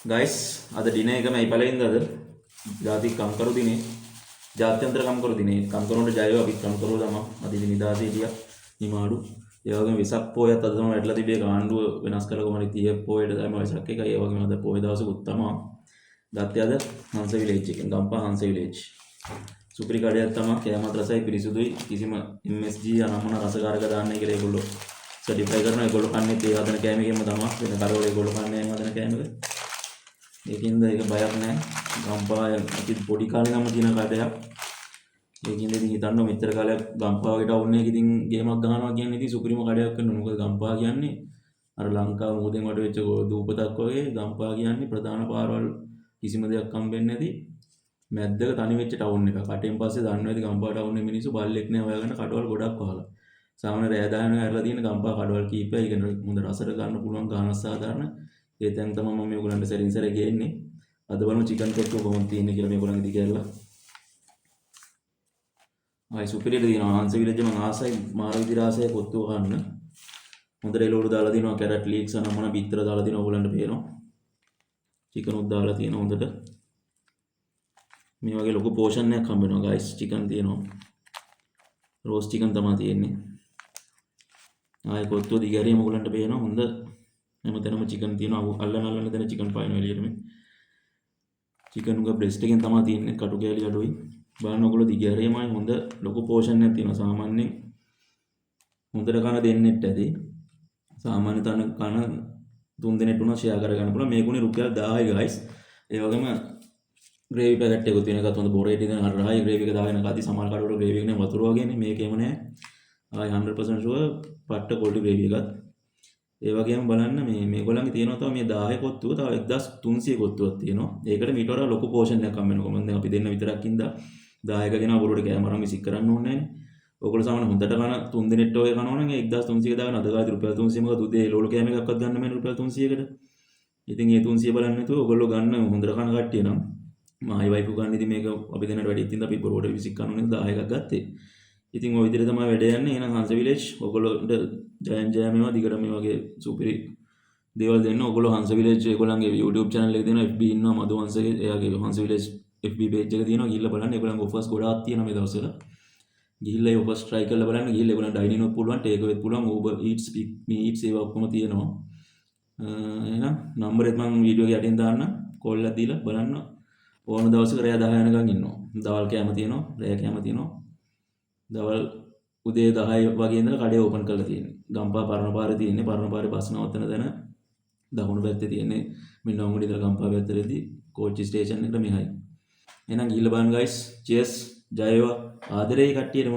Guys අද දින එක මේ පළවෙනිද අද ජාතික කම්කරු දිනේ ජාත්‍යන්තර කම්කරු දිනේ කම්කරුන්ට ජයව අපි කම්කරු තමයි අද ඉතින් නිදාසේ හිටියා නිමාඩු ඒ වගේම වෙසක් පොයත් අද තමයි වැටලා තිබේ ආණ්ඩුව වෙනස් කරලා කොහමද 30 පොයේට තමයි වෙසක් එකයි ඒ වගේම අද පොය දවසකුත් තමයි ගත්තේ අද හංස විලේජ් එකෙන් ගම්පහ හංස විලේජ් සුපිරි කඩයක් තමයි කෑමත් රසයි පිරිසුදුයි කිසිම MSG අනම්මන රසකාරක දාන්නේ කියලා ඒගොල්ලෝ සර්ටිෆයි කරනවා ඒගොල්ලෝ කන්නේ තේ හදන කෑමකෙන්ම තමයි වෙන කරවල ඒගොල්ලෝ කන්නේ හදන කෑමක ඒකින්ද ඒක බයක් නැහැ ගම්පාය අපි පොඩි කාලේ නම් තියෙන කඩයක් ඒකින්ද ඉතින් හිතන්න මෙච්චර කාලයක් ගම්පාවගේ ටවුන් එකේ ඉතින් ගේමක් ගහනවා කියන්නේ ඉතින් සුපිරිම කඩයක් කරනවා මොකද ගම්පා කියන්නේ අර ලංකාව මොකදෙන් වට වෙච්ච දූපතක් වගේ ගම්පා කියන්නේ ප්‍රධාන පාරවල් කිසිම දෙයක් හම්බෙන්නේ නැති මැද්දක තනි වෙච්ච ටවුන් එකක් කටෙන් පස්සේ දන්නවා ඉතින් ගම්පා ටවුන් එකේ මිනිස්සු බල්ලෙක් නෑ හොයාගන්න කඩවල් ගොඩක් වහලා සාමාන්‍ය රෑ දායන ඇරලා තියෙන ගම්පා කඩවල් කීපය ඒක හොඳ රසට ගන්න පුළුවන් ගානක් සාධාරණ ඒ තැන් තමයි මම මේගොල්ලන්ට සැරින් සැරේ ගේන්නේ අද බලමු චිකන් කොට්ටුව කොහොමද තියෙන්නේ කියලා මේගොල්ලන්ගේ දිගහැරලා ආයි සුපිරියට දිනවා හංස විලේජ් මම ආසයි මාර විදිහට ආසයි කොට්ටුව ගන්න හොඳට එළවලු දාලා දිනවා කැරට් ලීක්ස් අනම්මන බිත්තර දාලා දිනවා ඕගොල්ලන්ට පේනවා චිකන් උත් දාලා තියෙනවා හොඳට මේ වගේ ලොකු පෝෂන් එකක් හම්බ වෙනවා ගයිස් චිකන් තියෙනවා රෝස් චිකන් තමයි තියෙන්නේ ආයි කොට්ටුව දිගහැරියම ඕගොල්ලන්ට පේනවා හොඳ හැමතැනම චිකන් තියෙනවා අල්ලන තැන චිකන් පායනවා එළියට මේ චිකන් උග බ්‍රෙස්ට් එකෙන් තමයි තියෙන්නේ කටු කෑලි අඩුයි බලන්න ඔයගොල්ලෝ දිගහැරියමයි හොඳ ලොකු පෝෂන් එකක් තියෙනවා සාමාන්‍යයෙන් හොඳට කන දෙන්නෙත් ඇති සාමාන්‍ය තන කන 3 දෙනෙක් උනා ෂෙයා කරගන්න පුළුවන් මේකුනේ රුපියල් 1000යි ගයිස් ඒ වගේම ග්‍රේවි පැකට් එකකුත් තියෙන එකත් හොඳ බොරේට ඉඳන් අර රහයි ග්‍රේවි එක දාගෙන කද්දි සමහර කඩවල ග්‍රේවි එක නේ වතුර වගේනේ මේකේම නෑ ආයි 100% ෂුවර් පට්ට කොල්ඩ් ග්‍රේවි එකත් ඒ වගේම බලන්න මේගොල්ලන්ගේ තියෙනවා තව මේ 10 කොත්තුව තව 1300 කොත්තුවක් තියෙනවා. ඒකට මීට වඩා ලොකු පෝෂන් එකක් හම්බ වෙනවා. මොකද දැන් අපි දෙන්න විතරක් ඉඳලා 10 එක ගෙන අවුරුඩ කෑම අරන් විසික් කරන්න ඕනේ නැහැනේ. ඔයගොල්ලෝ සාමාන්‍ය හොඳට කන 3 දිනෙට ඔය කනවා නම් 1300 දාගෙන අද ගාති රුපියල් 300 මොකද උදේ ලෝල කෑම එකක්වත් ගන්න බෑ රුපියල් 300කට. ඉතින් ඒ 300 බලන්න නැතුව ඔයගොල්ලෝ ගන්න හොඳට කන කට්ටිය නම් මායි වයිෆ් ගන්න ඉතින් මේක අපි දෙන්නට වැඩි ඉතින් අපි බොරුවට විසික් කරනවා නේද 10 එකක් ගත්තේ. ඉතින් ওই විදිහට තමයි වැඩ යන්නේ. එහෙනම් හංස විලේජ් ඔයගොල්ලෝට ජය මේවා දිගට මේ වගේ සුපිරි දේවල් දෙන්න. ඔයගොල්ලෝ හංස විලේජ් ඒගොල්ලන්ගේ YouTube channel එකේ තියෙනවා FB ඉන්නවා මధు වංශගේ එයාගේ හංස විලේජ් FB page එක තියෙනවා. ගිහිල්ලා බලන්න. ඒගොල්ලන්ගේ offers ගොඩාක් තියෙනවා මේ දවස්වල. ගිහිල්ලා ඒ offers try කරලා බලන්න. ගිහිල්ලා ඒගොල්ලන් dining එකක් පුළුවන්, take away පුළුවන්, Uber Eats, Pick Me Eats ඒවා ඔක්කොම තියෙනවා. එහෙනම් නම්බර් එක මම වීඩියෝ එකේ යටින් දාන්න. කෝල් එකක් දීලා බලන්න. ඕන දවසක රෑ 10 වෙනකන් ඉන්නවා. දවල් කෑම තියෙනවා, රෑ කෑම තියෙනවා. දවල් උදේ 10 වගේ ඉඳලා කඩේ ඕපන් කරලා තියෙන්නේ. ගම්පහ පරණ පාරේ තියෙන්නේ. පරණ පාරේ බස් නවත්තන තැන දකුණු පැත්තේ තියෙන්නේ. මෙන්න ඔංගුඩි ඉඳලා ගම්පහ පැත්තටදී කෝච්චි ස්ටේෂන් එකට මෙහායි. එහෙනම් ගිහිල්ලා බලන්න guys. cheers. ජය වේවා. ආදරේ කට්ටියටම.